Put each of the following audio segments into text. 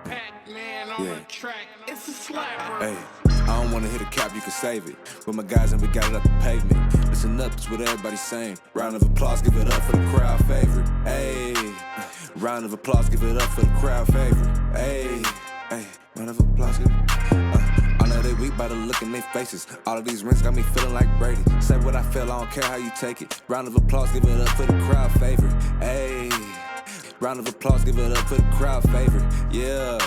Yeah. Hey, I don't wanna hit a cap, you can save it. With my guys and we got it up the pavement. Listen up, it's what everybody's saying. Round of applause, give it up for the crowd favorite. Hey, round of applause, give it up for the crowd favorite. Hey, round of applause, give it I know they weak by the look in their faces. All of these rings got me feeling like Brady. Say what I feel, I don't care how you take it. Round of applause, give it up for the crowd favorite. Hey, round of applause, give it up for the crowd favorite. Yeah.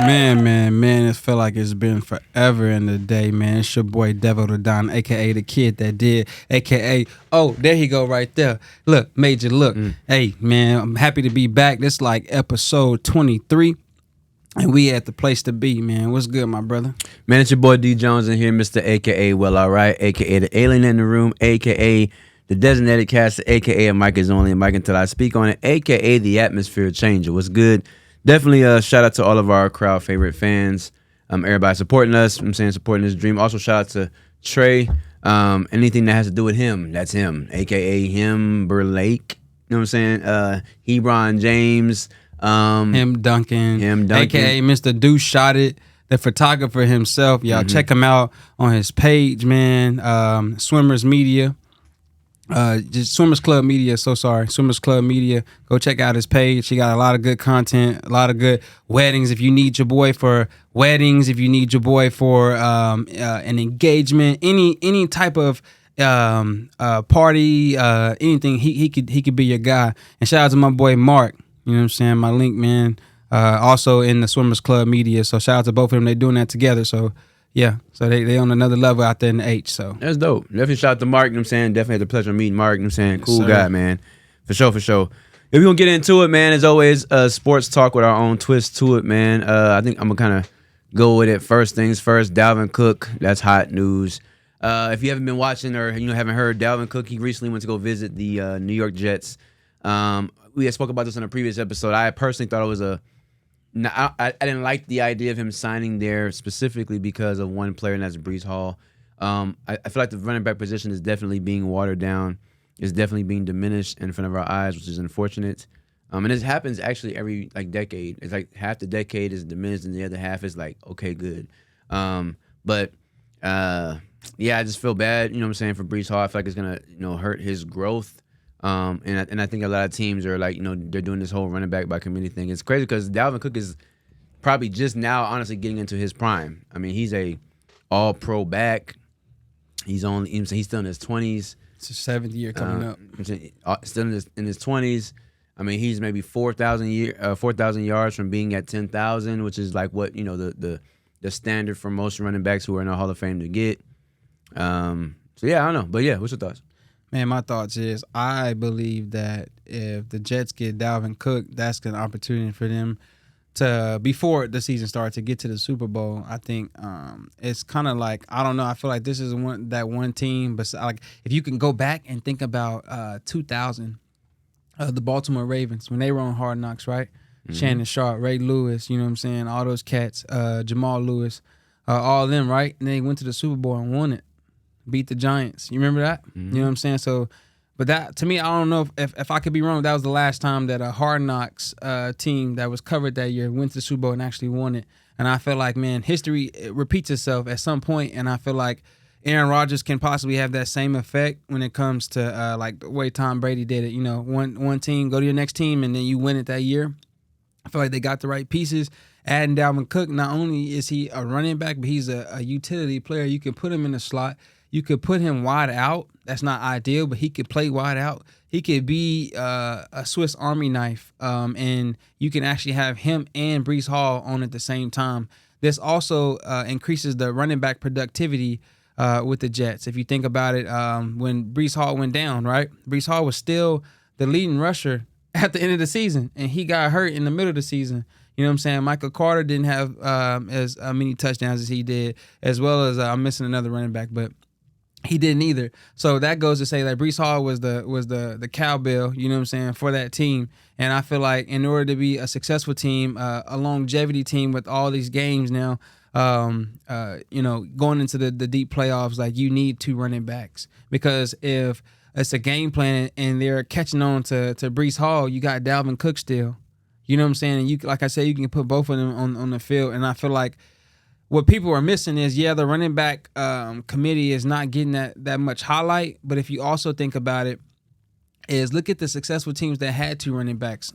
Man, it felt like it's been forever in the day, man. It's your boy Devil the Don, a.k.a. the kid that did, a.k.a. Oh, there he go right there. Look, Major, look. Hey, man, I'm happy to be back. This is like episode 23, and we at the place to be, man. What's good, my brother? Man, it's your boy D Jones in here, Mr. a.k.a. Well, all right, a.k.a. the alien in the room, a.k.a. the designated caster, a.k.a. a mic is only a mic until I speak on it, a.k.a. the atmosphere changer. What's good? Definitely a shout out to all of our crowd favorite fans. Everybody supporting us. I'm saying supporting this dream. Also shout out to Trey. Anything that has to do with him, that's him. AKA him, Burlake. You know what I'm saying? Hebron James. Him Duncan. AKA Mr. Deuce Shot It, the photographer himself. Y'all check him out on his page, man. Swimmers Media. Just Swimmers Club Media, Swimmers Club Media. Go check out his page. He got a lot of good content, a lot of good weddings. If you need your boy for weddings, if you need your boy for an engagement, any type of party, anything, he could be your guy. And shout out to my boy Mark. You know what I'm saying? My link man, also in the Swimmers Club Media. So shout out to both of them. They're doing that together. So. Yeah, so they on another level out there in the H, so. That's dope. Definitely shout out to Mark, you know what I'm saying? Definitely had the pleasure of meeting Mark, you know what I'm saying? Cool Yes, guy, man. For sure. If we're going to get into it, man, as always, sports talk with our own twist to it, man. I think I'm going to kind of go with it. First things first, Dalvin Cook, that's hot news. If you haven't been watching or haven't heard, Dalvin Cook, he recently went to go visit the New York Jets. We had spoke about this in a previous episode. I personally thought it was I didn't like the idea of him signing there specifically because of one player, and that's Breece Hall. I feel like the running back position is definitely being watered down. It's definitely being diminished in front of our eyes, which is unfortunate. And this happens actually every decade. It's like half the decade is diminished and the other half is like, okay, good. But I just feel bad, you know what I'm saying, for Breece Hall. I feel like it's going to, hurt his growth. And I think a lot of teams are like, they're doing this whole running back by committee thing. It's crazy because Dalvin Cook is probably just now, honestly, getting into his prime. I mean, he's a all-pro back. He's still in his 20s. It's his 7th year coming up. Still in his 20s. I mean, he's maybe 4,000 yards from being at 10,000, which is like what the standard for most running backs who are in the Hall of Fame to get. I don't know, but yeah, what's your thoughts? Man, my thoughts is I believe that if the Jets get Dalvin Cook, that's an opportunity for them to, before the season starts, to get to the Super Bowl. I think it's kind of like, I don't know, I feel like this is one team, but like if you can go back and think about 2000, the Baltimore Ravens, when they were on Hard Knocks, right? Mm-hmm. Shannon Sharp, Ray Lewis, you know what I'm saying? All those cats, Jamal Lewis, all of them, right? And they went to the Super Bowl and won it. Beat the Giants. You remember that? Mm-hmm. You know what I'm saying? So, but that, to me, I don't know if I could be wrong. That was the last time that a Hard Knocks team that was covered that year went to the Super Bowl and actually won it. And I feel like, man, history repeats itself at some point, and I feel like Aaron Rodgers can possibly have that same effect when it comes to like the way Tom Brady did it. One team, go to your next team, and then you win it that year. I feel like they got the right pieces. Adding Dalvin Cook, not only is he a running back, but he's a utility player. You can put him in the slot. You could put him wide out. That's not ideal, but he could play wide out. He could be a Swiss Army knife, and you can actually have him and Breece Hall on at the same time. This also increases the running back productivity with the Jets. If you think about it, when Breece Hall went down, right? Breece Hall was still the leading rusher at the end of the season, and he got hurt in the middle of the season. You know what I'm saying? Michael Carter didn't have as many touchdowns as he did, as well as I'm missing another running back, but he didn't either. So that goes to say that Breece Hall was the cowbell, you know what I'm saying, for that team. And I feel like in order to be a successful team, a longevity team with all these games now, going into the deep playoffs, like you need 2 running backs, because if it's a game plan and they're catching on to Breece Hall, you got Dalvin Cook still. You know what I'm saying? And you, like I said, you can put both of them on the field. And I feel like what people are missing is, the running back committee is not getting that much highlight. But if you also think about it, is look at the successful teams that had 2 running backs.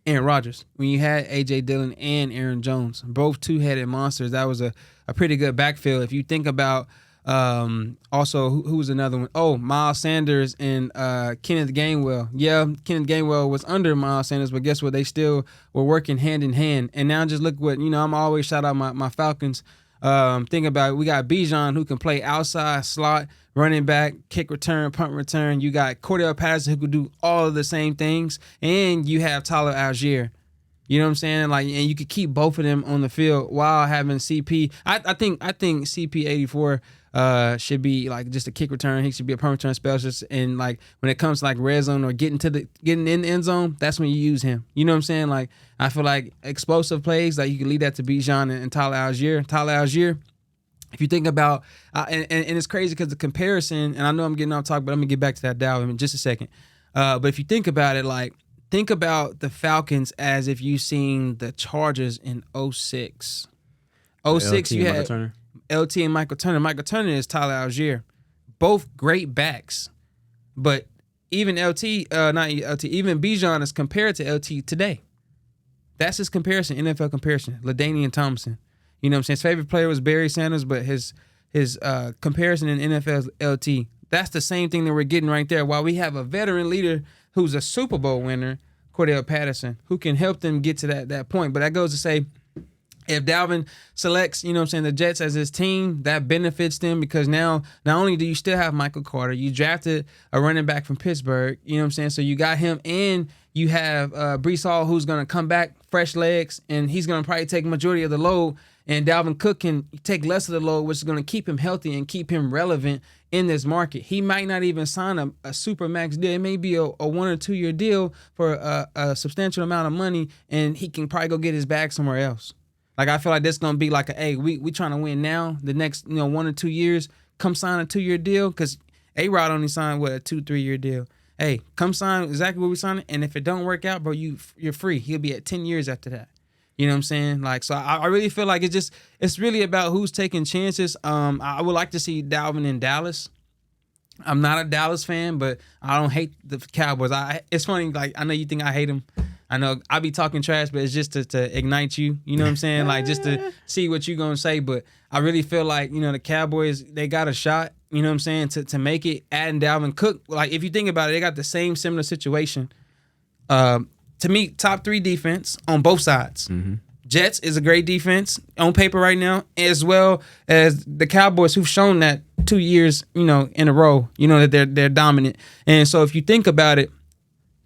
Aaron Rodgers, when you had A.J. Dillon and Aaron Jones, both 2-headed monsters, that was a pretty good backfield. If you think about also, who was another one? Oh, Miles Sanders and Kenneth Gainwell. Yeah, Kenneth Gainwell was under Miles Sanders, but guess what? They still were working hand in hand. And now just look what, I'm always shout out my Falcons. Think about it. We got Bijan, who can play outside, slot, running back, kick return, punt return. You got Cordell Patterson, who could do all of the same things. And you have Tyler Algier. You know what I'm saying? Like, and you could keep both of them on the field while having CP. I think CP84 should be like just a kick return. He should be a punt return specialist. And like when it comes to like red zone or getting in the end zone, that's when you use him. You know what I'm saying? Like, I feel like explosive plays, like you can lead that to Bijan and Tyler Algier. Tyler Algier, if you think about, and it's crazy because the comparison, and I know I'm getting off topic, but I'm gonna get back to that Dalvin in just a second. But if you think about it, like, think about the Falcons as if you seen the Chargers in 06. 06, you had LT and Michael Turner. Michael Turner is Tyler Algier. Both great backs. But even not LT, even Bijan is compared to LT today. That's his comparison, NFL comparison. LaDainian Thompson. You know what I'm saying? His favorite player was Barry Sanders, but his comparison in NFL is LT. That's the same thing that we're getting right there. While we have a veteran leader who's a Super Bowl winner, Cordell Patterson, who can help them get to that point. But that goes to say, if Dalvin selects, the Jets as his team, that benefits them, because now not only do you still have Michael Carter, you drafted a running back from Pittsburgh, so you got him, and you have Breece Hall, who's going to come back, fresh legs, and he's going to probably take majority of the load, and Dalvin Cook can take less of the load, which is going to keep him healthy and keep him relevant in this market. He might not even sign a super max deal. It may be a 1 or 2 year deal for a substantial amount of money, and he can probably go get his bag somewhere else. Like, I feel like this gonna be like we trying to win now. The next 1 or 2 years, come sign a 2 year deal, because A-Rod only signed a 2-3 year deal. Hey, come sign exactly what we signed, and if it don't work out, bro, you're free. He'll be at 10 years after that. You know what I'm saying? Like, so I really feel like it's really about who's taking chances. I would like to see Dalvin in Dallas. I'm not a Dallas fan, but I don't hate the Cowboys. It's funny, like, I know you think I hate them. I know I be talking trash, but it's just to ignite you. You know what I'm saying? Like, just to see what you're going to say. But I really feel like, the Cowboys, they got a shot, you know what I'm saying, to make it. Adding Dalvin Cook, like, if you think about it, they got the same similar situation. To me, top 3 defense on both sides. Mm-hmm. Jets is a great defense on paper right now, as well as the Cowboys, who've shown that 2 years, in a row, that they're dominant. And so if you think about it,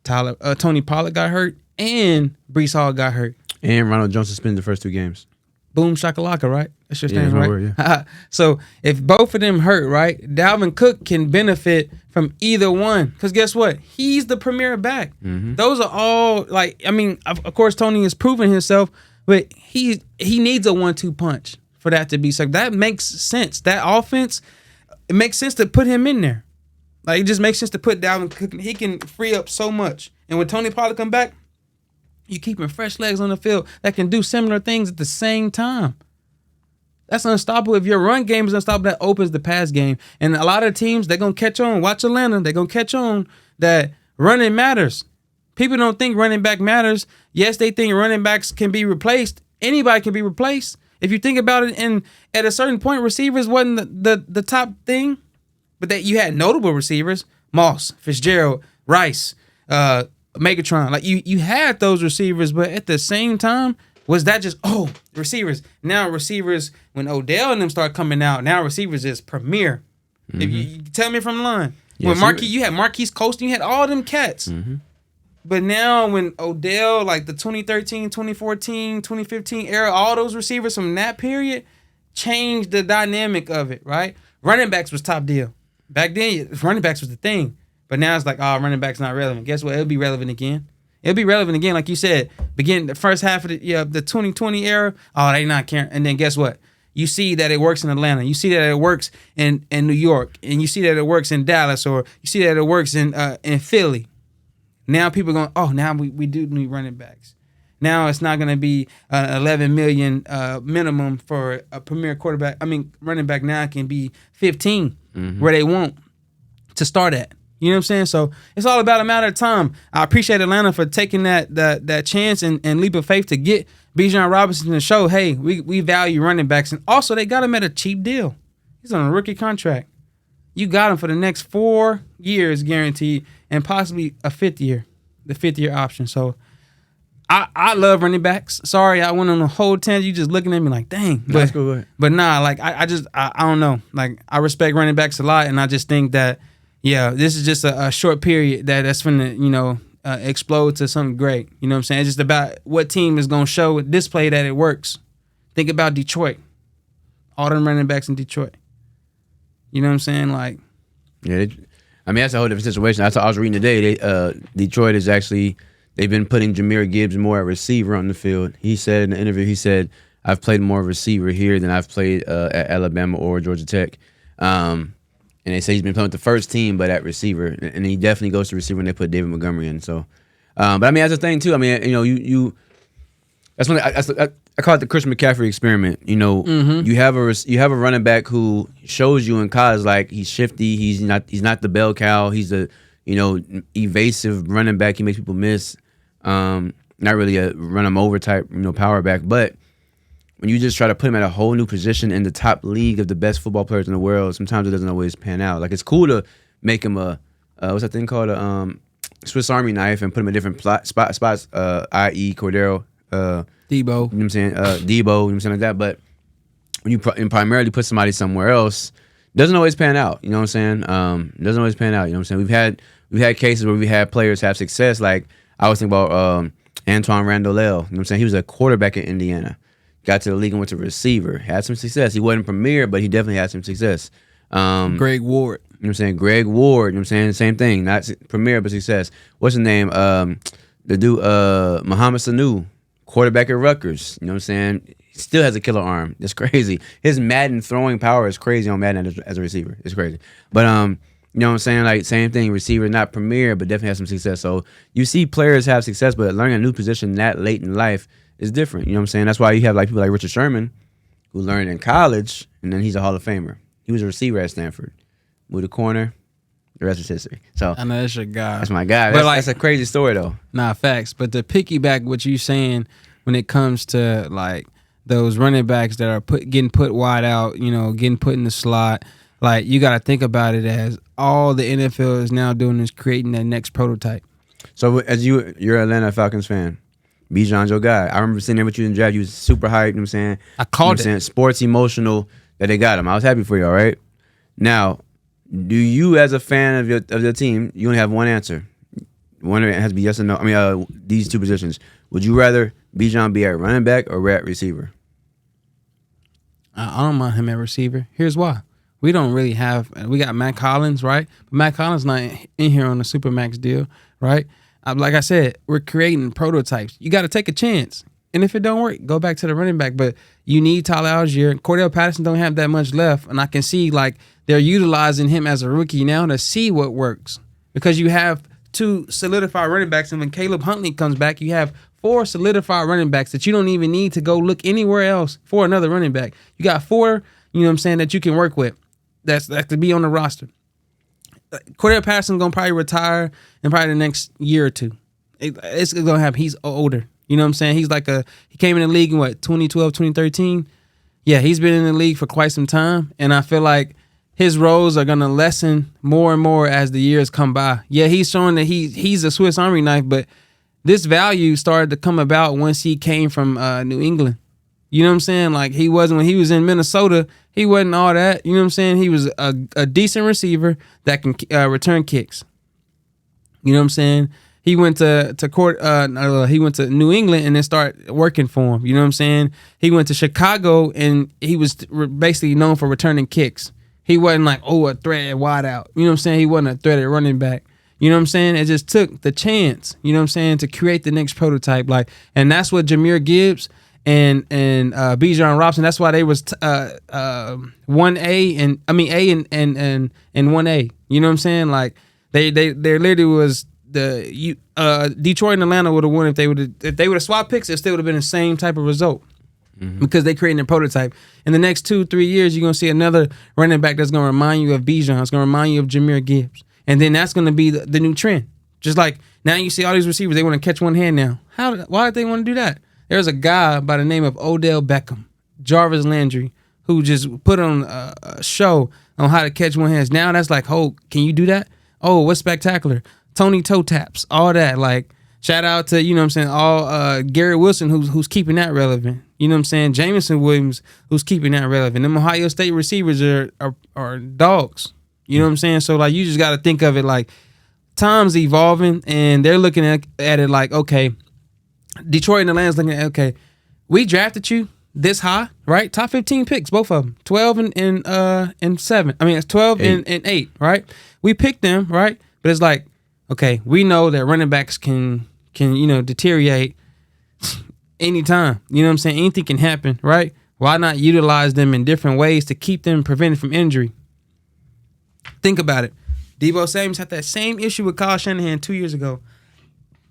Tony Pollard got hurt and Breece Hall got hurt. And Ronald Jones suspended the first 2 games. Boom shakalaka, right? That's your stand, right? Word, yeah. So if both of them hurt, right, Dalvin Cook can benefit from either one. Because guess what? He's the premier back. Mm-hmm. Those are all, like, I mean, of course, Tony has proven himself, but he needs a 1-2 punch for that to be so. That makes sense. That offense, it makes sense to put him in there. Like, it just makes sense to put Dalvin Cook. He can free up so much. And when Tony Pollard come back, you keeping fresh legs on the field that can do similar things at the same time. That's unstoppable. If your run game is unstoppable, that opens the pass game. And a lot of teams, they're going to catch on. Watch Atlanta. They're going to catch on that running matters. People don't think running back matters. Yes, they think running backs can be replaced. Anybody can be replaced. If you think about it, and at a certain point, receivers wasn't the top thing, but that you had notable receivers, Moss, Fitzgerald, Rice, Megatron. Like, you had those receivers, but at the same time, was that just, receivers? Now receivers, when Odell and them start coming out, now receivers is premier. Mm-hmm. If you tell me from the line. Yes, when you had Marquise Colston, you had all them cats. Mm-hmm. But now when Odell, like the 2013, 2014, 2015 era, all those receivers from that period changed the dynamic of it, right? Running backs was top deal. Back then, running backs was the thing. But now it's like, running back's not relevant. Guess what? It'll be relevant again. It'll be relevant again, like you said, beginning the first half of the 2020 era. Oh, they not caring. And then guess what? You see that it works in Atlanta. You see that it works in New York, and you see that it works in Dallas, or you see that it works in Philly. Now people are going, oh, now we do need running backs. Now it's not going to be $11 million minimum for a premier quarterback. I mean, running back now can be 15 where they want to start at. You know what I'm saying? So it's all about a matter of time. I appreciate Atlanta for taking that chance and leap of faith to get Bijan Robinson to show, hey, we value running backs. And also, they got him at a cheap deal. He's on a rookie contract. You got him for the next 4 years guaranteed and possibly a fifth year, the fifth-year option. So I love running backs. Sorry, I went on a whole tangent. You just looking at me like, dang. That's cool. But nah, like I don't know. Like I respect running backs a lot, and I just think that, yeah, this is just a short period that's gonna, explode to something great. You know what I'm saying? It's just about what team is gonna show display that it works. Think about Detroit. All them running backs in Detroit. You know what I'm saying? Like, yeah, that's a whole different situation. I was reading today. Detroit is actually. They've been putting Jahmyr Gibbs more at receiver on the field. He said in the interview, I've played more receiver here than I've played at Alabama or Georgia Tech. And they say he's been playing with the first team, but at receiver. And he definitely goes to receiver when they put David Montgomery in. So, but I mean, that's the thing too. I mean, you that's when I call it the Christian McCaffrey experiment. You have a running back who shows you in college like he's shifty. He's not the bell cow. He's a evasive running back. He makes people miss. Not really a run them over type, power back. But when you just try to put him at a whole new position in the top league of the best football players in the world, sometimes it doesn't always pan out. Like, it's cool to make him a what's that thing called, a Swiss Army knife, and put him in different spots, i.e. Cordero, Debo. You know what I'm saying? Debo, you know what I'm saying, like that. But when you primarily put somebody somewhere else, it doesn't always pan out. You know what I'm saying? It doesn't always pan out. You know what I'm saying? We've had cases where we had players have success. Like, I was thinking about Antoine Randall. You know what I'm saying? He was a quarterback in Indiana. Got to the league and went to receiver. Had some success. He wasn't premier, but he definitely had some success. Greg Ward. You know what I'm saying? Greg Ward. You know what I'm saying? Same thing. Not premier, but success. What's his name? The dude, Mohamed Sanu, quarterback at Rutgers. You know what I'm saying? He still has a killer arm. It's crazy. His Madden throwing power is crazy on Madden as a receiver. It's crazy. But you know what I'm saying? Like, same thing. Receiver, not premier, but definitely has some success. So you see players have success, but learning a new position that late in life is different. You know what I'm saying? That's why you have like people like Richard Sherman, who learned in college, and then he's a Hall of Famer. He was a receiver at Stanford. Moved to corner. The rest is history. So I know that's your guy. That's my guy. But that's a crazy story, though. Nah, facts. But to piggyback what you saying when it comes to like those running backs that are getting put wide out, getting put in the slot, like, you got to think about it as all the NFL is now doing is creating that next prototype. So as you're an Atlanta Falcons fan, Bijan's your guy. I remember sitting there with you in the draft. You was super hyped. You know what I'm saying? I called it. Saying? Sports emotional that they got him. I was happy for you, all right? Now, do you, as a fan of your team, you only have one answer. One has to be yes or no. I mean, these two positions. Would you rather Bijan be at running back or at receiver? I don't mind him at receiver. Here's why. We don't really have. We got Matt Collins, right? But Matt Collins not in here on the Supermax deal, right? Like I said, we're creating prototypes. You got to take a chance, and if it don't work, go back to the running back. But you need Tyler Algier. Cordell Patterson don't have that much left, and I can see like they're utilizing him as a rookie now to see what works, because you have 2 solidified running backs, and when Caleb Huntley comes back, you have 4 solidified running backs that you don't even need to go look anywhere else for another running back. You got 4, you know what I'm saying, that you can work with. That could be on the roster. Cordell Patterson's gonna probably retire in probably the next year or 2. It's gonna happen. He's older. You know what I'm saying? He's like he came in the league in 2012, 2013. Yeah, he's been in the league for quite some time, and I feel like his roles are gonna lessen more and more as the years come by. Yeah, he's showing that he's a Swiss Army knife, but this value started to come about once he came from New England. You know what I'm saying? Like, he wasn't, when he was in Minnesota, he wasn't all that. You know what I'm saying? He was a decent receiver that can return kicks. You know what I'm saying? He went he went to New England and then started working for him. You know what I'm saying? He went to Chicago and he was basically known for returning kicks. He wasn't like, a threat wide out. You know what I'm saying? He wasn't a threat at running back. You know what I'm saying? It just took the chance, you know what I'm saying, to create the next prototype. Like, and that's what Jahmyr Gibbs and Bijan Robinson. That's why they was 1A and A and 1A. You know what I'm saying? Like they literally was Detroit and Atlanta would have won if they would have swapped picks. It still would have been the same type of result. Because they creating a prototype. In the next 2-3 years, you're gonna see another running back that's gonna remind you of Bijan. It's gonna remind you of Jahmyr Gibbs, and then that's gonna be the new trend. Just like now, you see all these receivers, they want to catch one hand now. Why did they want to do that? There's a guy by the name of Odell Beckham, Jarvis Landry, who just put on a show on how to catch one hands. Now that's like, oh, can you do that? Oh, what's spectacular? Tony toe taps, all that. Like, shout out to, you know what I'm saying, all Garrett Wilson, who's keeping that relevant. You know what I'm saying? Jameson Williams, who's keeping that relevant. Them Ohio State receivers are dogs. You know what I'm saying? So, like, you just got to think of it like time's evolving, and they're looking at it like, okay, Detroit and Atlanta's looking at, okay, we drafted you this high, right? Top 15 picks, both of them. 12 and 7. I mean, it's 12 and 8, right? We picked them, right? But it's like, okay, we know that running backs can deteriorate anytime. You know what I'm saying? Anything can happen, right? Why not utilize them in different ways to keep them prevented from injury? Think about it. Deebo Samuels had that same issue with Kyle Shanahan 2 years ago.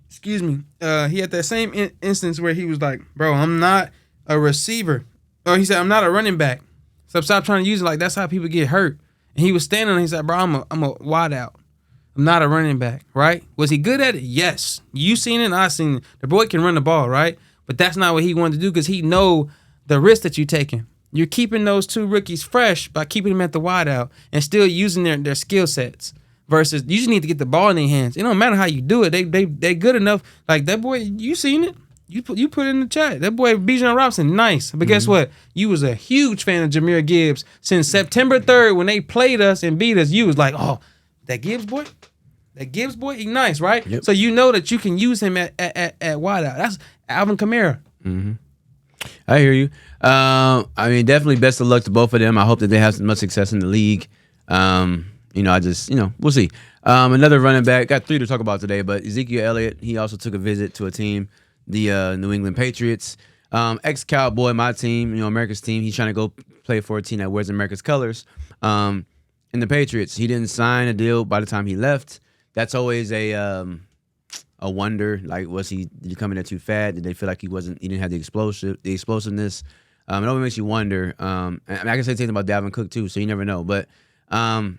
Excuse me. He had that same instance where he was like, bro, I'm not a receiver. Or he said, I'm not a running back. So stop trying to use it like that's how people get hurt. And he was standing and he said, bro, I'm a wide out. I'm not a running back, right? Was he good at it? Yes. You seen it and I seen it. The boy can run the ball, right? But that's not what he wanted to do because he know the risk that you're taking. You're keeping those two rookies fresh by keeping them at the wideout and still using their skill sets. Versus, you just need to get the ball in their hands. It don't matter how you do it. They good enough. Like that boy, you seen it. You put it in the chat. That boy Bijan Robinson, nice. But guess what? You was a huge fan of Jahmyr Gibbs since September 3rd when they played us and beat us. You was like, oh, that Gibbs boy, he nice, right? Yep. So you know that you can use him at wideout. That's Alvin Kamara. Mm-hmm. I hear you. I mean, definitely best of luck to both of them. I hope that they have much success in the league. We'll see. Another running back, got 3 to talk about today, but Ezekiel Elliott, he also took a visit to a team, the New England Patriots. Ex-Cowboy, my team, America's team. He's trying to go play for a team that wears America's colors. In the Patriots, he didn't sign a deal by the time he left. That's always a wonder. Like, did he come in there too fat? Did they feel like he didn't have the explosiveness? It always makes you wonder. I can say things about Dalvin Cook too, so you never know. But well,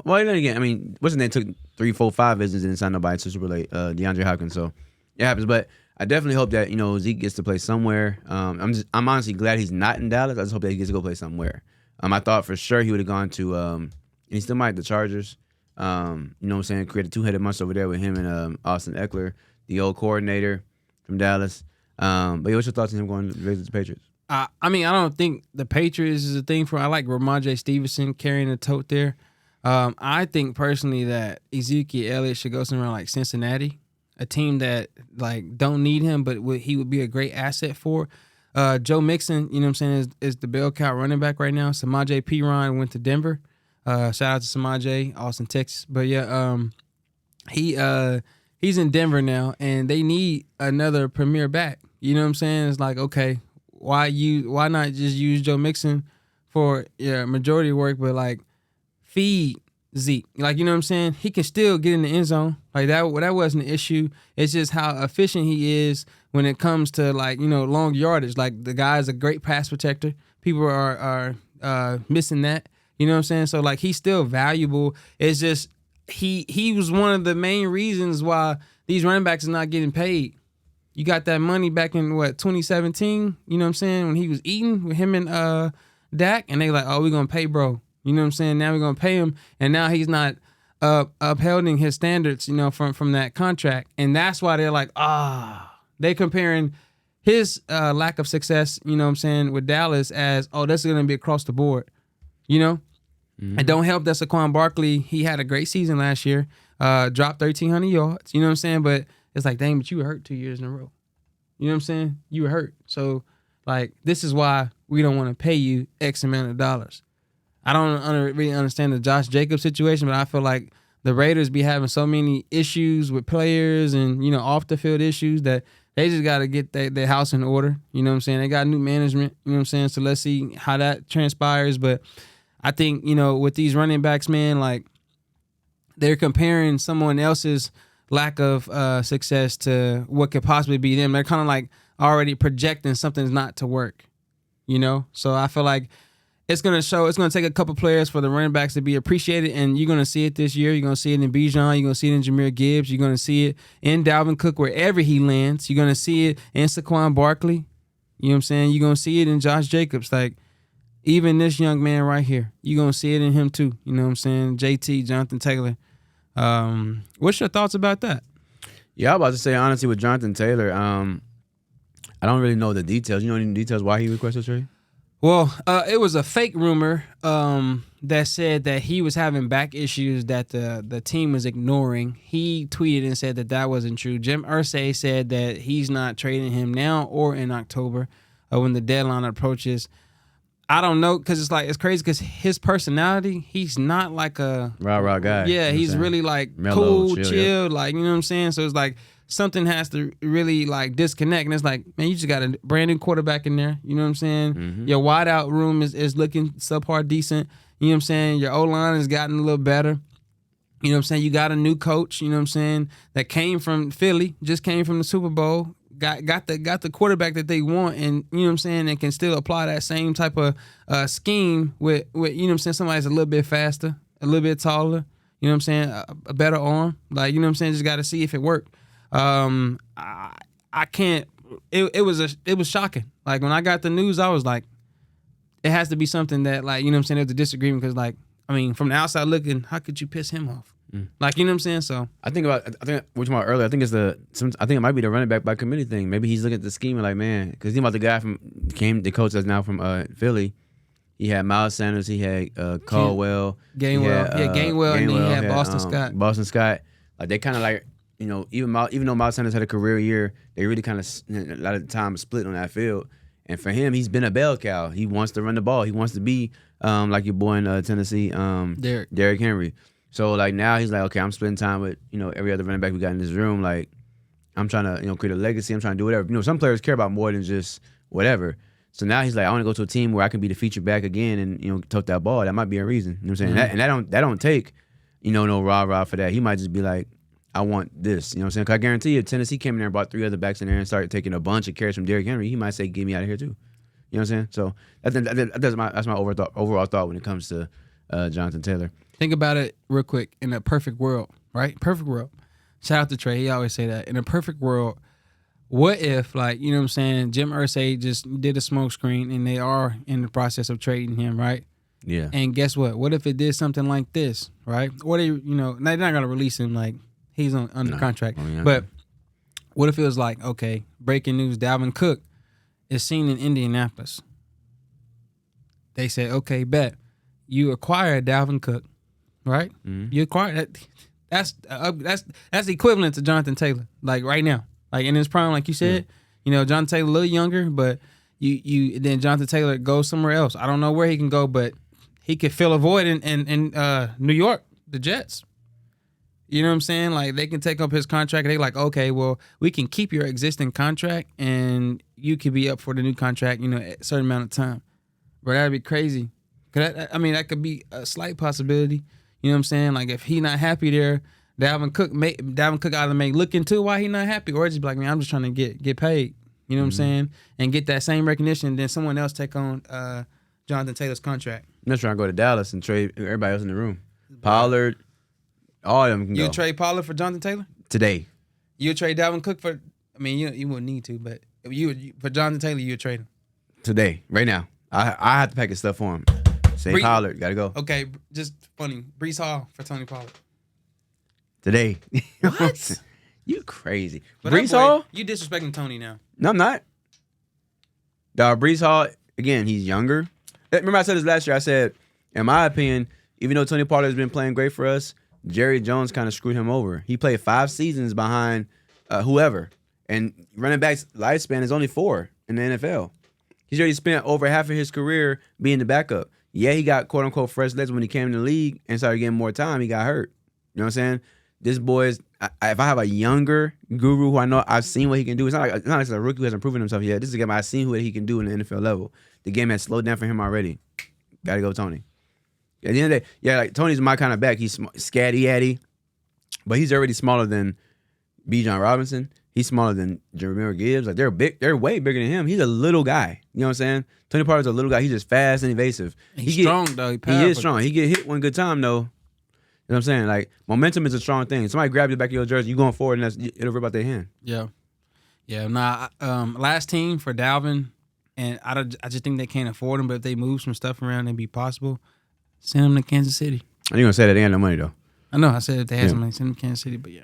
then again, I mean, what's his name? Took 3, 4, 5 visits and didn't sign nobody to super late. DeAndre Hopkins. So it happens. But I definitely hope that Zeke gets to play somewhere. I'm honestly glad he's not in Dallas. I just hope that he gets to go play somewhere. I thought for sure he would have gone to, and he still might, the Chargers. You know what I'm saying? Create a 2-headed monster over there with him and Austin Eckler, the old coordinator from Dallas. But what's your thoughts on him going to visit the Patriots? I don't think the Patriots is a thing for. I like Ramondre Stevenson carrying the tote there. I think personally that Ezekiel Elliott should go somewhere like Cincinnati, a team that like don't need him, but he would be a great asset for. Joe Mixon, you know what I'm saying, is the bell cow running back right now. Samaje Perine went to Denver. Shout out to Samaje, Austin, Texas. But yeah, he's in Denver now, and they need another premier back. You know what I'm saying? It's like, okay, why not just use Joe Mixon for majority work, but like feed Zeke. Like, you know what I'm saying? He can still get in the end zone. Like that wasn't an issue. It's just how efficient he is when it comes to like, long yardage. Like the guy's a great pass protector. People are missing that. You know what I'm saying? So like he's still valuable. It's just he was one of the main reasons why these running backs are not getting paid. You got that money back in 2017, you know what I'm saying, when he was eating with him and Dak, and they like, oh, we're gonna pay bro. You know what I'm saying? Now we're gonna pay him, and now he's not upholding his standards, from that contract. And that's why they're like, they comparing his lack of success, you know what I'm saying, with Dallas as, oh, that's gonna be across the board. Mm-hmm. It don't help that Saquon Barkley, he had a great season last year, dropped 1,300 yards, you know what I'm saying? But it's like, dang, but you were hurt 2 years in a row. You know what I'm saying? You were hurt. So, like, this is why we don't want to pay you X amount of dollars. I don't really understand the Josh Jacobs situation, but I feel like the Raiders be having so many issues with players and, you know, off the field issues that they just got to get their house in order. You know what I'm saying? They got new management. You know what I'm saying? So let's see how that transpires. But I think, you know, with these running backs, man, like they're comparing someone else's lack of success to what could possibly be them. They're kind of like already projecting something's not to work, you know? So I feel like it's going to take a couple players for the running backs to be appreciated, and you're going to see it this year. You're going to see it in Bijan. You're going to see it in Jahmyr Gibbs. You're going to see it in Dalvin Cook wherever he lands. You're going to see it in Saquon Barkley. You know what I'm saying? You're going to see it in Josh Jacobs. Like, even this young man right here, you're going to see it in him too. You know what I'm saying? JT, Johnathan Taylor. What's your thoughts about that? Yeah, I was about to say, honestly, with Johnathan Taylor, I don't really know the details. You know any details why he requested trade? Well, it was a fake rumor that said that he was having back issues that the team was ignoring. He tweeted and said that wasn't true. Jim Irsay said that he's not trading him now or in October when the deadline approaches. I don't know, because it's crazy because his personality, he's not like a rah guy. Yeah, he's really like mellow, cool, chill, like, you know what I'm saying? So it's like something has to really like disconnect. And it's like, man, you just got a brand new quarterback in there. You know what I'm saying? Mm-hmm. Your wideout room is looking subpar decent. You know what I'm saying? Your O-line has gotten a little better. You know what I'm saying? You got a new coach, you know what I'm saying, that came from Philly, just came from the Super Bowl. Got the quarterback that they want, and you know what I'm saying, and can still apply that same type of scheme with you know what I'm saying, somebody that's a little bit faster, a little bit taller, you know what I'm saying, a better arm, like, you know what I'm saying, just got to see if it worked. I can't. It was shocking. Like when I got the news, I was like, it has to be something that, like, you know what I'm saying, there's a disagreement, because like, I mean, from the outside looking, how could you piss him off? Like, you know what I'm saying? So I think we were talking about earlier. I think it might be the running back by committee thing. Maybe he's looking at the scheme and like, man, because he about the guy the coach that's now from Philly. He had Miles Sanders. He had Caldwell. Gainwell. Gainwell, and then he had Boston Scott. Boston Scott. Like they kind of like, you know, even though Miles Sanders had a career year, they really kind of a lot of the time split on that field. And for him, he's been a bell cow. He wants to run the ball. He wants to be like your boy in Tennessee, Derrick Henry. So like now he's like, okay, I'm spending time with, you know, every other running back we got in this room. Like I'm trying to, you know, create a legacy. I'm trying to do whatever. You know, some players care about more than just whatever. So now he's like, I want to go to a team where I can be the featured back again and, you know, tote that ball. That might be a reason. You know what I'm saying? Mm-hmm. That don't take, you know, no rah for that. He might just be like, I want this. You know what I'm saying? 'Cause I guarantee you, if Tennessee came in there and brought 3 other backs in there and started taking a bunch of carries from Derrick Henry, he might say, get me out of here too. You know what I'm saying? So that's my overall thought when it comes to Johnathan Taylor. Think about it real quick. In a perfect world, right? Perfect world. Shout out to Trey. He always say that. In a perfect world, what if, like, you know what I'm saying, Jim Irsay just did a smoke screen and they are in the process of trading him, right? Yeah. And guess what? What if it did something like this, right? Or they, you know, they're not going to release him like he's under contract. Oh, yeah. But what if it was like, okay, breaking news, Dalvin Cook is seen in Indianapolis. They said, okay, bet. You acquired Dalvin Cook, right? Mm-hmm. You acquired that. That's equivalent to Johnathan Taylor, like right now, like in his prime, like you said. Yeah. You know, Johnathan Taylor a little younger, but you then Johnathan Taylor goes somewhere else. I don't know where he can go, but he could fill a void in New York, the Jets. You know what I'm saying? Like they can take up his contract. And they like, okay, well, we can keep your existing contract, and you could be up for the new contract. You know, a certain amount of time. But that'd be crazy. I mean, that could be a slight possibility. You know what I'm saying? Like, if he not happy there, Dalvin Cook either may look into why he not happy, or just be like, man, I'm just trying to get paid. You know what I'm saying? And get that same recognition. Then someone else take on Johnathan Taylor's contract. I'm just trying to go to Dallas and trade everybody else in the room. Pollard, all of them can go. You trade Pollard for Johnathan Taylor? Today. You would trade Dalvin Cook for, I mean, you wouldn't need to, but for Johnathan Taylor, you would trade him. Today, right now. I have to pack his stuff for him. Say Pollard, gotta go. Okay, just funny. Breece Hall for Tony Pollard. Today. What? You crazy. But Breece Hall? You disrespecting Tony now. No, I'm not. Dog, Breece Hall, again, he's younger. Remember I said this last year. I said, in my opinion, even though Tony Pollard has been playing great for us, Jerry Jones kind of screwed him over. He played 5 seasons behind whoever. And running back's lifespan is only 4 in the NFL. He's already spent over half of his career being the backup. Yeah, he got quote-unquote fresh legs when he came in the league and started getting more time. He got hurt. You know what I'm saying? This boy is. If I have a younger guru who I know I've seen what he can do, it's not like it's a rookie who hasn't proven himself yet. This is a guy I've seen what he can do in the NFL level. The game has slowed down for him already. Gotta go, Tony. At the end of the day, yeah, like Tony's my kind of back. He's scatty-addy, but he's already smaller than Bijan Robinson. He's smaller than Jameer Gibbs. Like they're big. They're way bigger than him. He's a little guy. You know what I'm saying? Tony Parker's a little guy. He's just fast and evasive. He's strong though. He is strong. He get hit one good time though. You know what I'm saying? Like, momentum is a strong thing. Somebody grab the back of your jersey, you going forward, and it'll rip out their hand. Yeah. Yeah. Nah, last team for Dalvin, and I just think they can't afford him, but if they move some stuff around and be possible, send him to Kansas City. And you're going to say that they ain't no money, though. I know. I said if they had some money, send him to Kansas City, but yeah.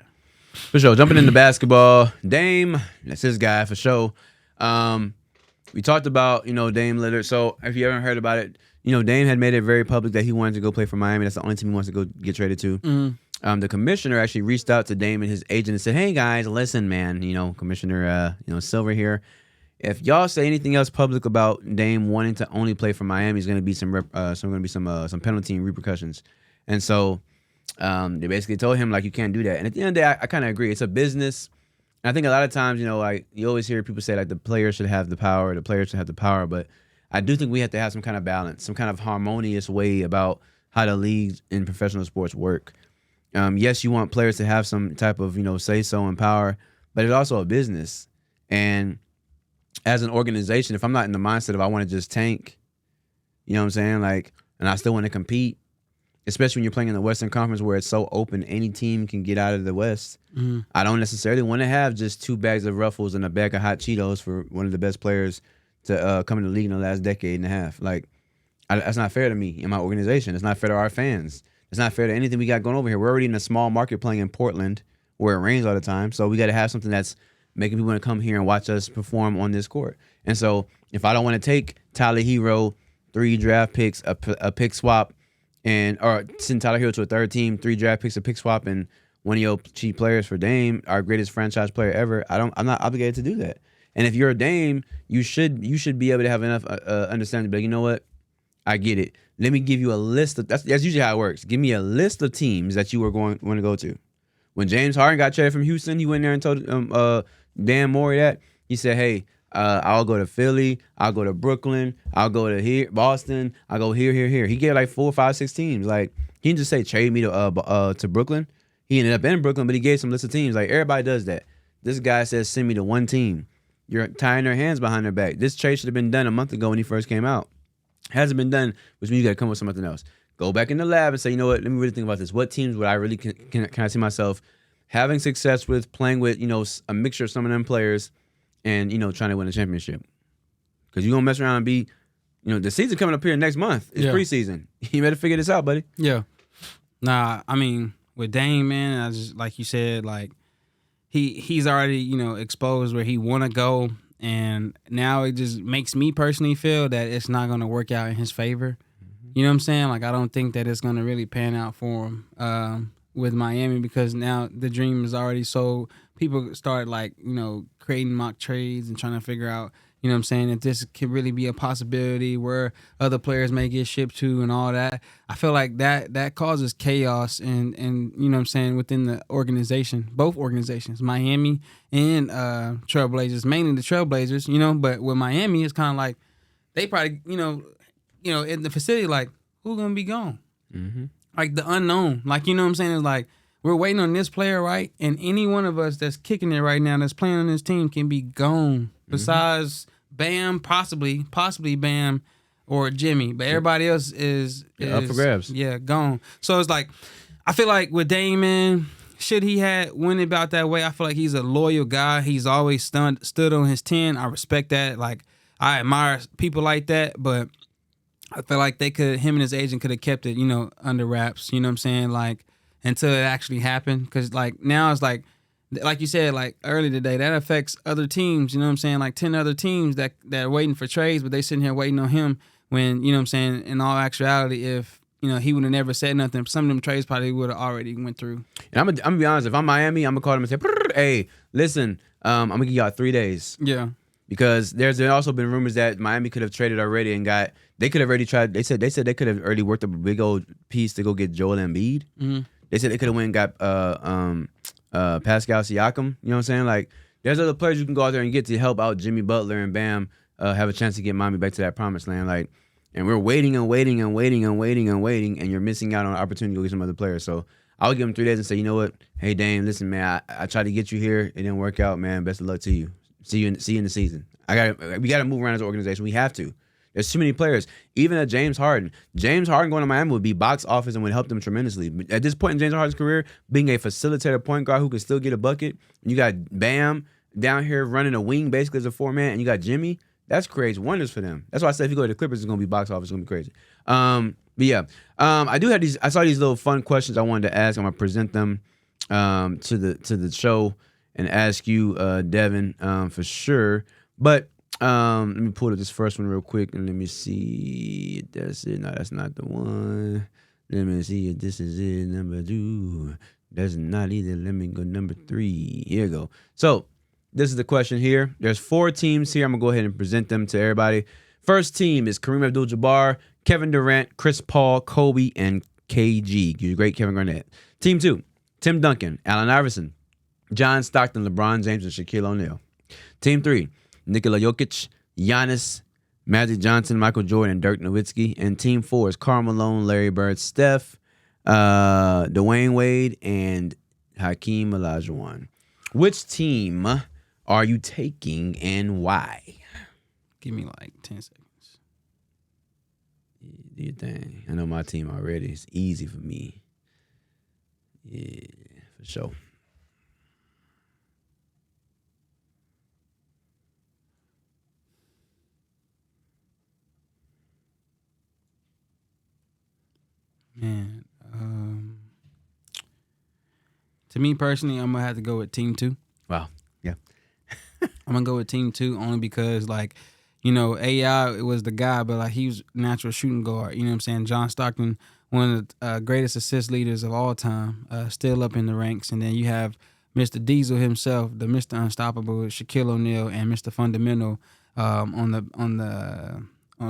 For sure. Jumping into basketball, Dame, that's his guy for sure. We talked about, Dame Lillard. So, if you haven't heard about it, Dame had made it very public that he wanted to go play for Miami. That's the only team he wants to go get traded to. Mm-hmm. The commissioner actually reached out to Dame and his agent and said, "Hey guys, listen, man. Commissioner, Silver here. If y'all say anything else public about Dame wanting to only play for Miami, there's going to be some penalty and repercussions." And so they basically told him like you can't do that. And at the end of the day, I kind of agree. It's a business. And I think a lot of times, like you always hear people say like the players should have the power. The players should have the power, but I do think we have to have some kind of balance, some kind of harmonious way about how the leagues in professional sports work. Yes, you want players to have some type of, say-so and power, but it's also a business. And as an organization, if I'm not in the mindset of I want to just tank, you know what I'm saying? Like, and I still want to compete, especially when you're playing in the Western Conference where it's so open, any team can get out of the West. Mm-hmm. I don't necessarily want to have just 2 bags of Ruffles and a bag of hot Cheetos for one of the best players to come in the league in the last decade and a half. Like, that's not fair to me and my organization. It's not fair to our fans. It's not fair to anything we got going over here. We're already in a small market playing in Portland where it rains all the time. So we got to have something that's making people want to come here and watch us perform on this court. And so if I don't want to take Tyler Hero, 3 draft picks, a pick swap, or send Tyler Hero to a third team, 3 draft picks, a pick swap, and one of your cheap players for Dame, our greatest franchise player ever, I'm not obligated to do that. And if you're a Dame, you should be able to have enough understanding. But you know what? I get it. Let me give you a list of that's usually how it works. Give me a list of teams that you were want to go to. When James Harden got traded from Houston, he went there and told Dan Morey that. He said, "Hey, I'll go to Philly. I'll go to Brooklyn. I'll go to here, Boston. I'll go here. He gave like 4, 5, 6 teams. Like he didn't just say trade me to Brooklyn. He ended up in Brooklyn, but he gave some list of teams. Like everybody does that. This guy says send me to one team. You're tying their hands behind their back. This trade should have been done a month ago when he first came out. Hasn't been done, which means you got to come up with something else. Go back in the lab and say, you know what? Let me really think about this. What teams would I really can I see myself having success with, playing with, a mixture of some of them players, and trying to win a championship? Because you're gonna mess around and be, the season coming up here next month. It's preseason. You better figure this out, buddy. Yeah. Nah, I mean with Dame, man, I just like you said, like he's already exposed where he want to go. And now it just makes me personally feel that it's not going to work out in his favor. You know what I'm saying? Like, I don't think that it's going to really pan out for him with Miami, because now the dream is already so people start, creating mock trades and trying to figure out, you know what I'm saying, if this could really be a possibility where other players may get shipped to and all that. I feel like that causes chaos and you know what I'm saying, within the organization, both organizations, Miami and Trailblazers, mainly the Trailblazers, but with Miami, it's kind of like they probably, in the facility, like, who's going to be gone? Mm-hmm. Like the unknown. Like, you know what I'm saying? It's like, we're waiting on this player, right? And any one of us that's kicking it right now, that's playing on this team, can be gone. Besides Bam, possibly Bam or Jimmy, but everybody else is up for grabs. Yeah, gone. So it's like, I feel like with Dame, man, should he had went about that way, I feel like he's a loyal guy. He's always stood on his 10. I respect that. Like, I admire people like that, but I feel like him and his agent could have kept it, under wraps. You know what I'm saying? Like, until it actually happened, because like now it's like you said, like earlier today, that affects other teams, you know what I'm saying? Like 10 other teams that are waiting for trades, but they sitting here waiting on him when, you know what I'm saying, in all actuality, if, he would have never said nothing, some of them trades probably would have already went through. And I'm gonna be honest, if I'm Miami, I'm gonna call them and say, hey, listen, I'm gonna give y'all 3 days. Yeah. Because there's also been rumors that Miami could have traded already and they could have already tried, they said they could have already worked up a big old piece to go get Joel Embiid. Mm-hmm. They said they could have went and got Pascal Siakam. You know what I'm saying? Like, there's other players you can go out there and get to help out Jimmy Butler and Bam have a chance to get Miami back to that promised land. Like, and we're waiting and waiting and waiting and waiting and waiting, and you're missing out on an opportunity to go get some other players. So I would give him 3 days and say, you know what? Hey, Dame, listen, man, I tried to get you here. It didn't work out, man. Best of luck to you. See you in the season. We got to move around as an organization. We have to. There's too many players. Even at James Harden going to Miami would be box office and would help them tremendously. But at this point in James Harden's career, being a facilitator point guard who can still get a bucket, and you got Bam down here running a wing basically as a 4-man, and you got Jimmy, that creates wonders for them. That's why I said if you go to the Clippers, it's going to be box office. It's going to be crazy. But yeah, I do have these. I saw these little fun questions I wanted to ask. I'm going to present them to the show and ask you, Devin, for sure. But let me pull up this first one real quick and let me see if that's it. No, that's not the one. Let me see if this is it. Number 2. That's not either. Let me go number 3. Here you go. So this is the question here. There's 4 teams here. I'm going to go ahead and present them to everybody. First team is Kareem Abdul-Jabbar, Kevin Durant, Chris Paul, Kobe, and KG. You're great, Kevin Garnett. Team 2, Tim Duncan, Allen Iverson, John Stockton, LeBron James, and Shaquille O'Neal. Team 3, Nikola Jokic, Giannis, Magic Johnson, Michael Jordan, and Dirk Nowitzki. And Team 4 is Karl Malone, Larry Bird, Steph, Dwayne Wade, and Hakeem Olajuwon. Which team are you taking and why? Give me like 10 seconds. Do your thing. I know my team already. It's easy for me. Yeah, for sure. Man, to me personally, I'm gonna have to go with Team 2. Wow. Yeah. I'm gonna go with Team 2 only because, like, you know, AI was the guy, but like he was natural shooting guard. You know what I'm saying? John Stockton, one of the greatest assist leaders of all time, still up in the ranks. And then you have Mr. Diesel himself, the Mr. Unstoppable, Shaquille O'Neal, and Mr. Fundamental on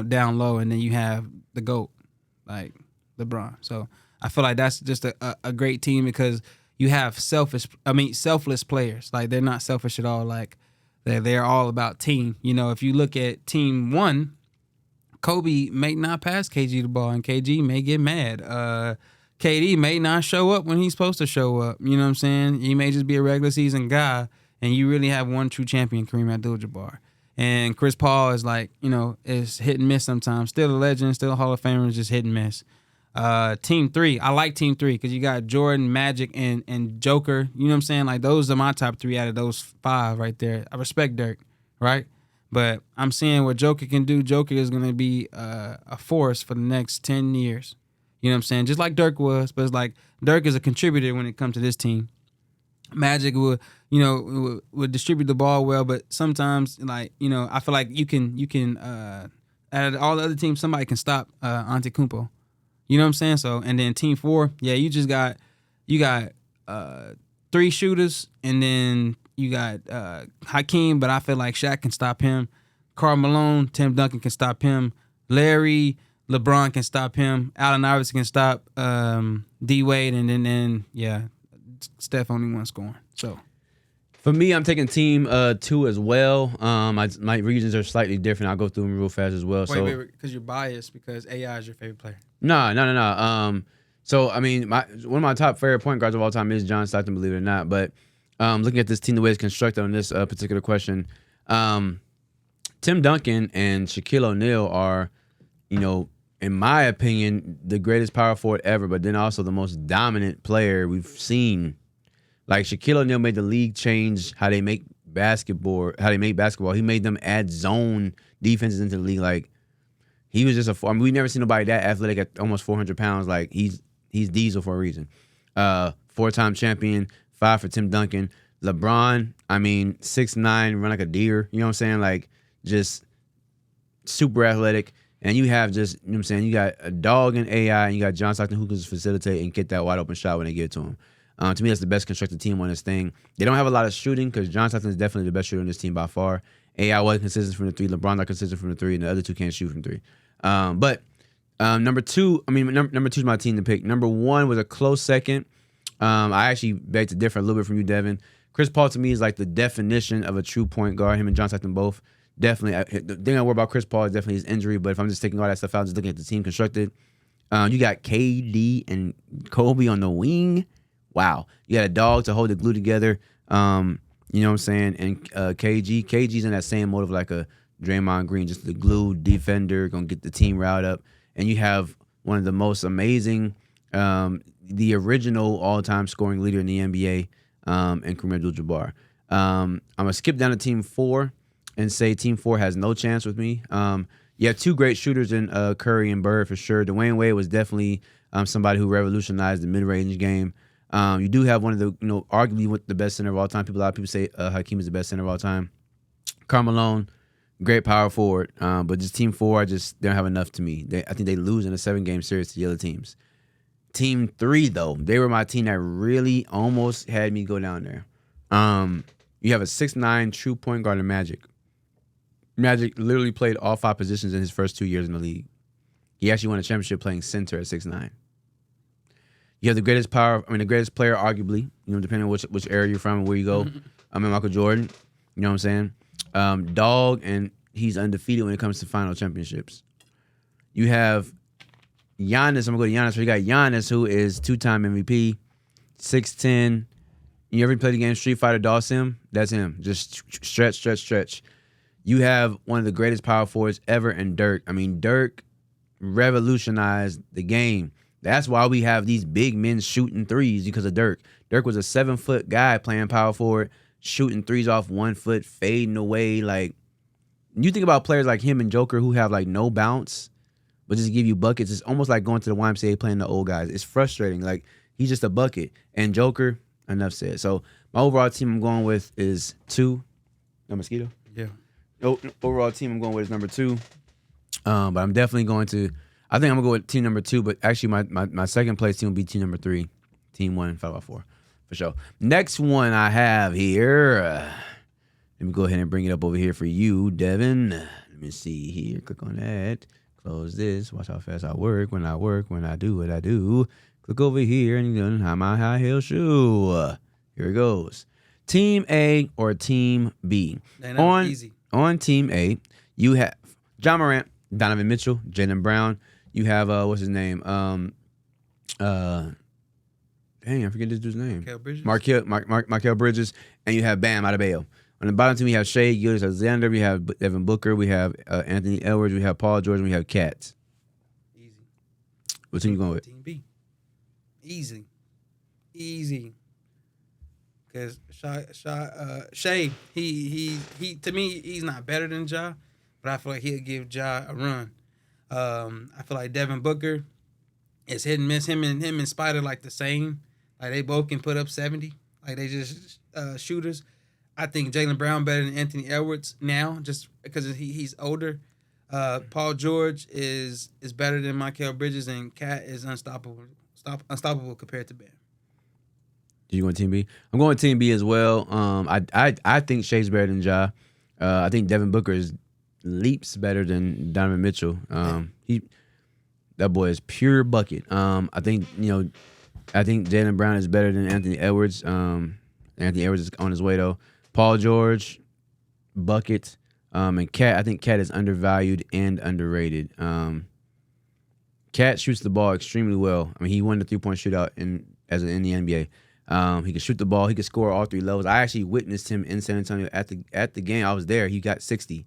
down low. And then you have the GOAT, like LeBron. So I feel like that's just a great team because you have selfless players. Like, they're not selfish at all. Like, they're all about team. You know, if you look at Team 1, Kobe may not pass KG the ball, and KG may get mad. KD may not show up when he's supposed to show up. You know what I'm saying? He may just be a regular season guy, and you really have one true champion, Kareem Abdul-Jabbar. And Chris Paul is like, you know, is hit and miss sometimes. Still a legend, still a Hall of Famer, just hit and miss. Team 3, I like Team 3 because you got Jordan, Magic, and Joker. You know what I'm saying? Like, those are my top 3 out of those 5 right there. I respect Dirk, right? But I'm seeing what Joker can do. Joker is going to be a force for the next 10 years. You know what I'm saying? Just like Dirk was, but it's like Dirk is a contributor when it comes to this team. Magic would distribute the ball well, but sometimes, like, you know, I feel like you can out of all the other teams, somebody can stop Antetokounmpo. You know what I'm saying? So, and then Team 4, yeah, you got 3 shooters, and then you got Hakeem, but I feel like Shaq can stop him. Karl Malone, Tim Duncan can stop him. Larry, LeBron can stop him. Allen Iverson can stop D Wade, and then Steph only one scoring. So for me, I'm taking Team 2 as well. My reasons are slightly different. I'll go through them real fast as well. Wait, because you're biased because AI is your favorite player. No. So, I mean, one of my top favorite point guards of all time is John Stockton, believe it or not. But looking at this team, the way it's constructed on this particular question, Tim Duncan and Shaquille O'Neal are, you know, in my opinion, the greatest power forward ever, but then also the most dominant player we've seen. Like, Shaquille O'Neal made the league change how they make basketball. He made them add zone defenses into the league. Like, he was just we've never seen nobody that athletic at almost 400 pounds. Like, he's Diesel for a reason. 4-time champion, 5 for Tim Duncan. LeBron, I mean, 6'9", run like a deer. You know what I'm saying? Like, just super athletic. And you have just, you know what I'm saying, you got a dog in AI, and you got John Stockton who can just facilitate and get that wide open shot when they get to him. To me, that's the best constructed team on this thing. They don't have a lot of shooting because John Stockton is definitely the best shooter on this team by far. AI wasn't consistent from the 3. LeBron not consistent from the 3, and the other 2 can't shoot from 3. But number 2, number 2 is my team to pick. Number 1 was a close second. I actually beg to differ a little bit from you, Devin. Chris Paul to me is like the definition of a true point guard. Him and Johnathan both. Definitely. The thing I worry about Chris Paul is definitely his injury, but if I'm just taking all that stuff out, just looking at the team constructed, you got KD and Kobe on the wing. Wow. You got a dog to hold the glue together. You know what I'm saying? And KG's in that same mode of like a Draymond Green, just the glue defender, going to get the team riled up. And you have one of the most amazing, the original all-time scoring leader in the NBA, and Kareem Abdul-Jabbar. I'm going to skip down to Team 4 and say Team 4 has no chance with me. You have two great shooters in Curry and Bird for sure. Dwayne Wade was definitely somebody who revolutionized the mid-range game. You do have one of the, arguably the best center of all time. A lot of people say Hakeem is the best center of all time. Karl Malone, great power forward. But just Team 4, they don't have enough to me. I think they lose in a 7-game series to the other teams. Team 3, though, they were my team that really almost had me go down there. You have a 6'9" true point guard in Magic. Magic literally played all 5 positions in his first 2 years in the league. He actually won a championship playing center at 6'9". You have the greatest player, arguably, depending on which area you're from and where you go. I mean, Michael Jordan, you know what I'm saying? Dog, and he's undefeated when it comes to final championships. You have Giannis. I'm going to go to Giannis. So you got Giannis, who is 2-time MVP, 6'10". You ever play the game Street Fighter Dog Sim? That's him. Just stretch. You have one of the greatest power forwards ever in Dirk. I mean, Dirk revolutionized the game. That's why we have these big men shooting threes, because of Dirk. Dirk was a 7-foot guy playing power forward, shooting threes off 1 foot, fading away. Like, you think about players like him and Joker who have like no bounce, but just give you buckets. It's almost like going to the YMCA playing the old guys. It's frustrating. Like, he's just a bucket. And Joker, enough said. So my overall team I'm going with is 2. No mosquito? Yeah. Overall team I'm going with is number 2. But I'm definitely going to, I think I'm going to go with team number 2, but actually my second place team will be team number 3. Team 1, 5x4, for sure. Next one I have here, let me go ahead and bring it up over here for you, Devin. Let me see here. Click on that. Close this. Watch how fast I work. When I do what I do. Click over here and you're going to have my high heel shoe. Here it goes. Team A or Team B? On Team A, you have John Morant, Donovan Mitchell, Jaylen Brown. You have what's his name? Dang, I forget this dude's name. Markel Bridges, and you have Bam Adebayo. On the bottom team, we have Shea Gilgeous-Alexander, we have Devin Booker, we have Anthony Edwards, we have Paul George, and we have Cat. Easy. What team you going with? Team B. Easy. Because Shea, he to me, he's not better than Ja, but I feel like he'll give Ja a run. I feel like Devin Booker is hit and miss. Him and Spider like the same. Like, they both can put up 70. Like, they just shooters. I think Jaylen Brown better than Anthony Edwards now, just because he's older. Paul George is better than Markel Bridges, and Cat is unstoppable compared to Bam. You going Team B? I'm going Team B as well. I think Shea's better than Ja. I think Devin Booker is leaps better than Donovan Mitchell. That boy is pure bucket. I think Jaylen Brown is better than Anthony Edwards. Anthony Edwards is on his way though. Paul George, bucket. And Cat, I think Cat is undervalued and underrated. Cat shoots the ball extremely well. I mean, he won the 3-point shootout in the NBA. He could shoot the ball. He could score all 3 levels. I actually witnessed him in San Antonio at the game. I was there. He got 60,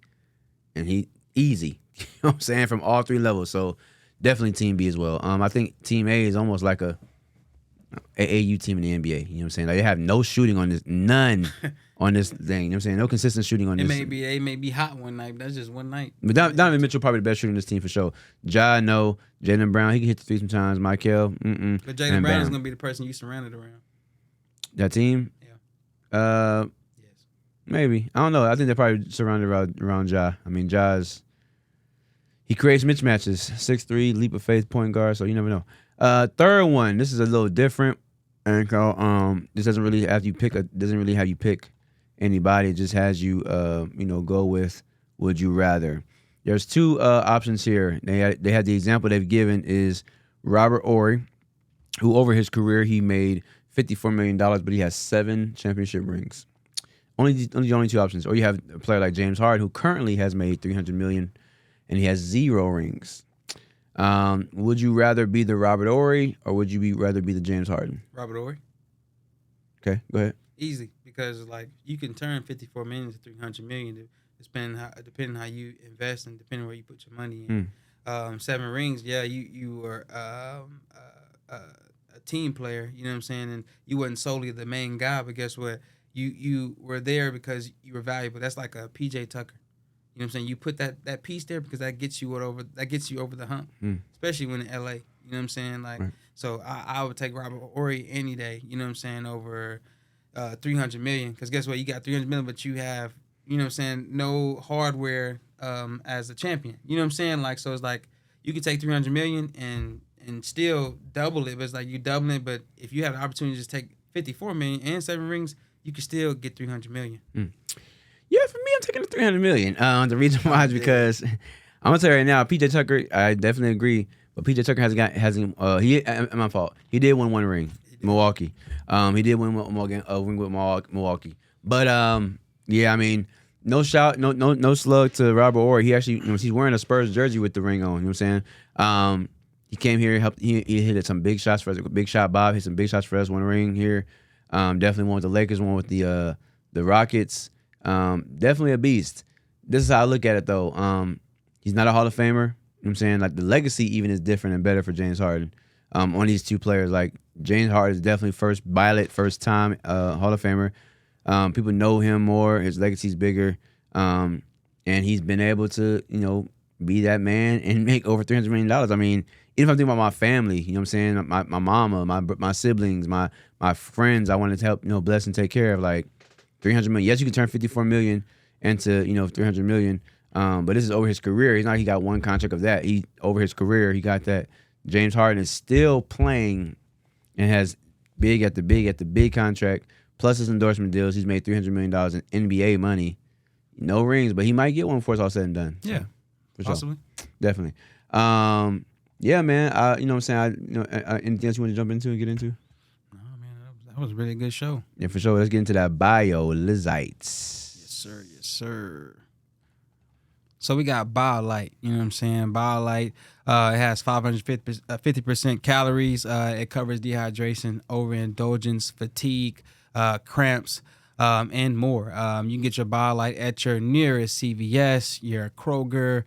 and he easy. You know what I'm saying, from all 3 levels. So definitely Team B as well. I think Team A is almost like a AAU team in the NBA. You know what I'm saying? Like, they have no shooting on this, none on this thing. You know what I'm saying? No consistent shooting on this. They may be hot one night, but that's just one night. But Donovan Mitchell probably the best shooter in this team for sure. Ja, no. Jaylen Brown, he can hit the 3 sometimes. Michael, But Jaylen Brown is going to be the person you surrounded around. That team? Yeah. Yes. Maybe. I don't know. I think they're probably surrounded around Ja. I mean, he creates mismatches. 6'3", leap of faith point guard, so you never know. Third one, this is a little different. And this doesn't really have you pick anybody. It just has you go with would you rather. There's 2 options here. They had the example they've given is Robert Ory, who over his career he made $54 million, but he has 7 championship rings. Only 2 options. Or you have a player like James Harden, who currently has made $300 million, and he has 0 rings. Would you rather be the Robert Horry, or would you rather be the James Harden? Robert Horry. Okay, go ahead. Easy, because like you can turn 54 million to 300 million, depending how you invest and depending where you put your money in. 7 rings, yeah, you were a team player, you know what I'm saying, and you wasn't solely the main guy, but guess what? You were there because you were valuable. That's like a PJ Tucker. You know what I'm saying? You put that piece there because that gets you over the hump, especially when in LA. You know what I'm saying? Like, right. So I would take Robert Horry any day. You know what I'm saying? Over 300 million, because guess what? You got 300 million, but you have, you know what I'm saying, no hardware as a champion. You know what I'm saying? Like, so it's like you could take 300 million and still double it, but it's like you doubling it. But if you have the opportunity to just take 54 million and 7 rings, you can still get 300 million. Yeah, for me, I'm taking the 300 million. The reason why is because I'm gonna tell you right now, PJ Tucker, I definitely agree, but PJ Tucker hasn't. My fault. He did win 1 ring, Milwaukee. He did win ring with Milwaukee. But yeah, I mean, no slug to Robert Horry. He actually, he's wearing a Spurs jersey with the ring on. You know what I'm saying? He came here, helped. He hit some big shots for us. Big shot Bob hit some big shots for us. 1 ring here. Definitely one with the Lakers. One with the Rockets. Definitely a beast. This is how I look at it, though. He's not a Hall of Famer. You know what I'm saying? Like, the legacy even is different and better for James Harden. On these 2 players, like, James Harden is definitely first time Hall of Famer. People know him more. His legacy's bigger. And he's been able to, be that man and make over $300 million. I mean, even if I'm thinking about my family, you know what I'm saying? My mama, my siblings, my friends I wanted to help, bless and take care of, like, 300 million. Yes, you can turn 54 million into, 300 million. But this is over his career. He's not, he got 1 contract of that. Over his career, he got that. James Harden is still playing and has big at the big contract, plus his endorsement deals. He's made $300 million in NBA money. No rings, but he might get one before it's all said and done. Yeah, for possibly. Sure. Definitely. Yeah, man. You know what I'm saying? Anything else you want to jump into and get into? That was a really good show. Yeah, for sure. Let's get into that BioLizites. Yes, sir. Yes, sir. So we got BioLite. You know what I'm saying? BioLite. It has 50% calories. It covers dehydration, overindulgence, fatigue, cramps, and more. You can get your BioLite at your nearest CVS, your Kroger,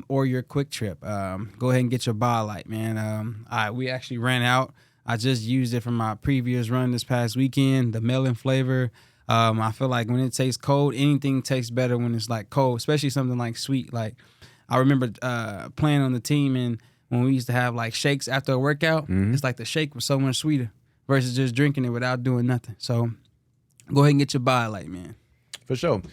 or your Quick Trip. Go ahead and get your BioLite, man. We actually ran out. I just used it for my previous run this past weekend, the melon flavor. I feel like when it tastes cold, anything tastes better when it's like cold, especially something like sweet. Like I remember playing on the team, and when we used to have like shakes after a workout, it's like the shake was so much sweeter versus just drinking it without doing nothing. So go ahead and get your BioLite, man. For sure.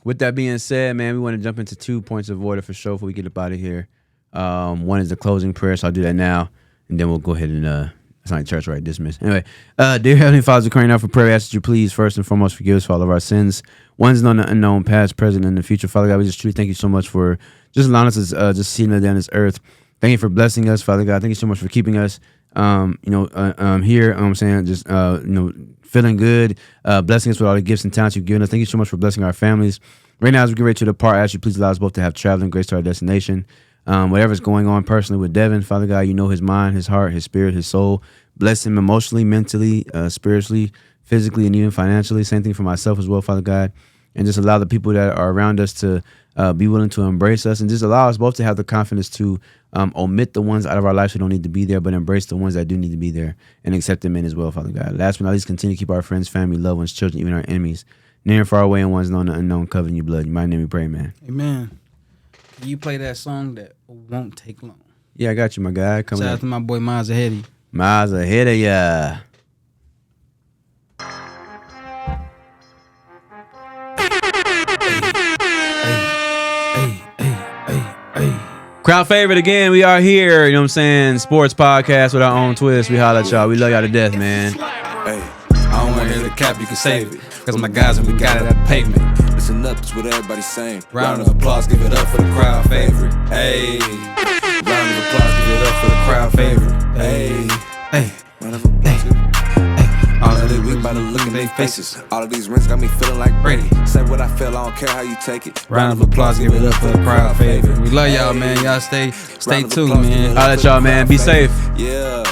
With that being said, man, we want to jump into 2 points of order for sure before we get up out of here. One is the closing prayer, so I'll do that now. And then we'll go ahead and, it's not church, right? Dismiss. Anyway, dear Heavenly Father, declaring out for prayer, we ask that you please, first and foremost, forgive us for all of our sins, ones known and unknown, past, present, and the future. Father God, we just truly thank you so much for just allowing us to just see down this earth. Thank you for blessing us, Father God. Thank you so much for keeping us, here. I'm saying just, feeling good, blessing us with all the gifts and talents you've given us. Thank you so much for blessing our families. Right now, as we get ready to depart, I ask you please allow us both to have traveling grace to our destination. Whatever's going on personally with Devin, Father God, you know his mind, his heart, his spirit, his soul. Bless him emotionally, mentally, spiritually, physically, and even financially. Same thing for myself as well, Father God. And just allow the people that are around us to be willing to embrace us, and just allow us both to have the confidence to omit the ones out of our lives who don't need to be there, but embrace the ones that do need to be there and accept them in as well, Father God. Last but not least, continue to keep our friends, family, loved ones, children, even our enemies, near and far away, and ones known and unknown, covered in your blood. In my name we pray, man. Amen. You play that song that won't take long. Yeah, I got you, my guy. Shout out to my boy Miles ahead of you. Miles ahead of ya. Hey. Crowd favorite again. We are here. You know what I'm saying? Sports podcast with our own twist. We holla at y'all. We love y'all to death, man. Hey, I don't want to hear the cap. You can save it. Cause my guys and we got it at the pavement. Listen up, it's what everybody's saying. Round of applause, give it up for the crowd favorite. Hey, round of applause, give it up for the crowd favorite. Hey, round of applause. about to look in their faces. All of these rings got me feeling like Brady. Say what I feel, I don't care how you take it. Round of applause, give it up for the crowd favorite. We love y'all, man. Y'all stay tuned, man. I'll let y'all, man. Be safe. Yeah.